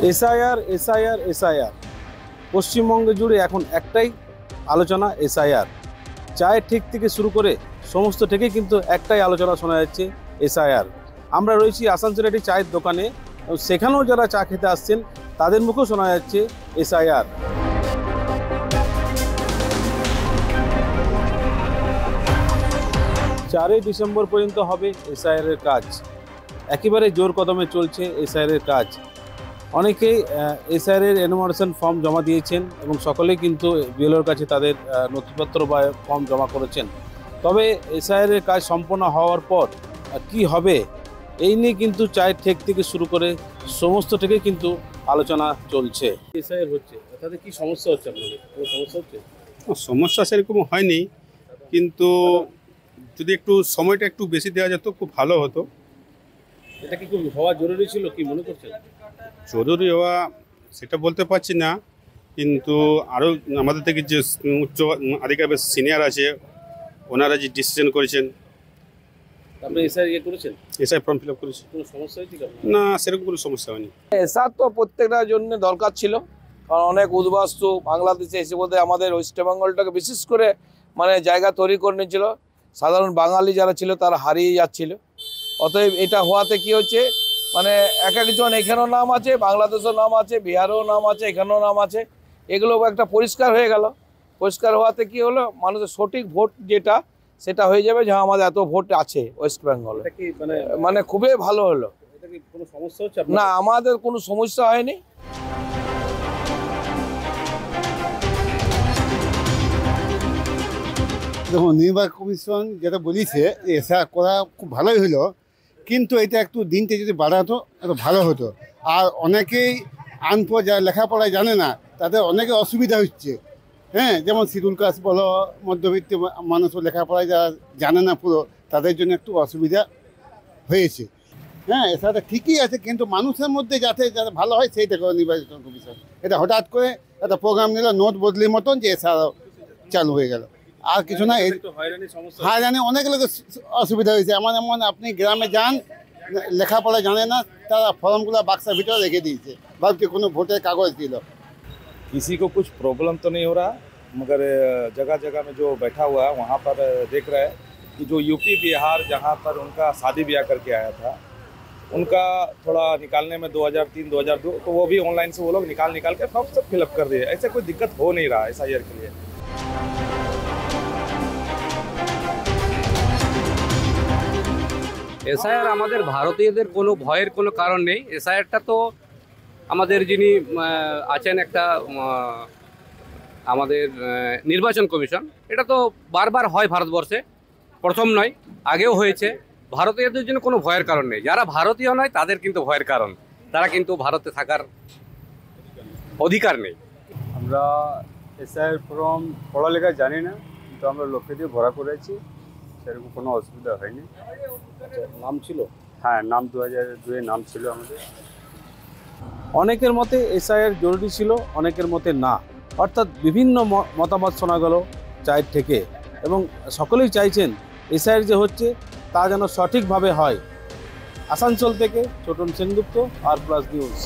SIR SIR SIR Paschimbanga জুড়ে এখন একটাই আলোচনা এসআইআর। চায়ের ঠিক থেকে শুরু করে সমস্ত থেকে কিন্তু একটাই আলোচনা শোনা যাচ্ছে এসআইআর। আমরা রয়েছি আসানসোলের একটি চায়ের দোকানে, সেখানেও যারা চা খেতে আসছেন তাদের মুখেও শোনা যাচ্ছে এসআইআর। 4 ডিসেম্বর পর্যন্ত হবে এসআইআর এর কাজ। একেবারে জোর কদমে চলছে এসআইআর এর কাজ। অনেকেই এসআইআর এর এনুমারেশন ফর্ম জমা দিয়েছেন এবং সকলেই কিন্তু বিএলওর কাছে তাদের নথিপত্র বা ফর্ম জমা করেছেন। তবে এসআইআর এর কাজ সম্পন্ন হওয়ার পর কি হবে এই নিয়ে কিন্তু চায়ের ঠেক থেকে শুরু করে সমস্ত থেকে কিন্তু আলোচনা চলছে। এসআইআর হচ্ছে, তাতে কি সমস্যা হচ্ছে আপনাদের? কোনো সমস্যা হচ্ছে? সমস্যা সেরকম হয়নি, কিন্তু যদি একটু সময়টা একটু বেশি দেওয়া যেত খুব ভালো হতো। এটা কি খুব হওয়া জরুরি ছিল, কি মনে করছেন? জরুরি হওয়া সেটা বলতে পারছি না, কিন্তু আরও আমাদের থেকে যে উচ্চ আধিকারিক সিনিয়র আছে ওনারা যে ডিসিশন করেছেন। আপনি এসআইআর করেছেন? এসআই ফর্ম ফিল আপ করেছি। কোনো সমস্যা হয়েছিল না, সেরকম কোনো সমস্যা হয়নি। এসআর তো প্রত্যেকটার জন্য দরকার ছিল, কারণ অনেক উদ্বাস্তু বাংলাদেশে এসে বোধ আমাদের ওয়েস্ট বেঙ্গলটাকে বিশেষ করে জায়গা তৈরি করে নিয়েছিল। সাধারণ বাঙালি যারা ছিল তারা হারিয়ে যাচ্ছিল। অতএব এটা হওয়াতে কি হচ্ছে, এক একজন এখানেও নাম আছে, বাংলাদেশেও নাম আছে, বিহারেও নাম আছে, এখানেও নাম আছে, এগুলো একটা পরিষ্কার হয়ে গেল। পরিষ্কার হওয়াতে কি হলো, মানুষের সঠিক ভোট যেটা সেটা হয়ে যাবে যে আমাদের এত ভোট আছে ওয়েস্ট বেঙ্গলে। খুবই ভালো হলো। কোনো সমস্যা হচ্ছে না, আমাদের কোনো সমস্যা হয়নি। দেখুন, নির্বাচন কমিশন যেটা বলেছে এসআইআর করা খুব ভালোই হলো, কিন্তু এটা একটু দিনটা যদি বাড়াতো এত ভালো হতো। আর অনেকেই আনপড় যারা লেখাপড়ায় জানে না তাদের অনেকে অসুবিধা হচ্ছে। যেমন শিডিউল কাস্ট বলো, মধ্যবিত্ত মানুষও লেখাপড়ায় যারা জানে না পুরো, তাদের জন্য একটু অসুবিধা হয়েছে। এছাড়া ঠিকই আছে, কিন্তু মানুষের মধ্যে যাতে যাতে ভালো হয় সেইটা করে নির্বাচন কমিশন। এটা হঠাৎ করে একটা প্রোগ্রাম নিল নোট বদলির মতন, যে এছাড়াও চালু হয়ে গেল, আর কিছু না। হয়রানি অনেক লোকের অসুবিধা হয়েছে। এমন আপনি গ্রামে যান, লেখাপড়া জানে না, তারা ফর্মগুলো বাক্সের ভিতরে রেখে दिए, ভাবছি কোনো ভোটের কাগজ দিল। किसी को कुछ प्रॉब्लम तो नहीं हो रहा, मगर जगह जगह में जो बैठा हुआ है वहाँ पर देख रहे हैं कि जो यूपी बिहार जहाँ पर उनका शादी ब्याह करके आया था, उनका थोड़ा निकालने में 2003 2002 तो वो भी ऑनलाइन से वो लोग निकाल के फॉर्म सब फिलअप कर दिए। ऐसे कोई दिक्कत हो नहीं रहा एसआईआर के लिए। এসআইআর আমাদের ভারতীয়দের কোনো ভয়ের কোনো কারণ নেই। এসআইআরটা তো আমাদের যিনি আছেন একটা আমাদের নির্বাচন কমিশন, এটা তো বারবার হয় ভারতবর্ষে, প্রথম নয়, আগেও হয়েছে। ভারতীয়দের জন্য কোনো ভয়ের কারণ নেই। যারা ভারতীয় নয় তাদের কিন্তু ভয়ের কারণ, তারা কিন্তু ভারতে থাকার অধিকার নেই। আমরা এসআইআর ফর্ম পড়ালেখা জানি না, কিন্তু আমরা লোকে দিয়ে ভরা করেছি, সেরকম কোনো অসুবিধা হয়নি। নাম ছিল? হ্যাঁ, নাম 2002 নাম ছিল আমাদের। অনেকের মতে এসআইআর জরুরি ছিল, অনেকের মতে না। অর্থাৎ বিভিন্ন মতামত শোনা গেল চায়ের থেকে, এবং সকলেই চাইছেন এসআইআর যে হচ্ছে তা যেন সঠিকভাবে হয়। আসানসোল থেকে ছোটন সেনগুপ্ত, আর প্লাস নিউজ।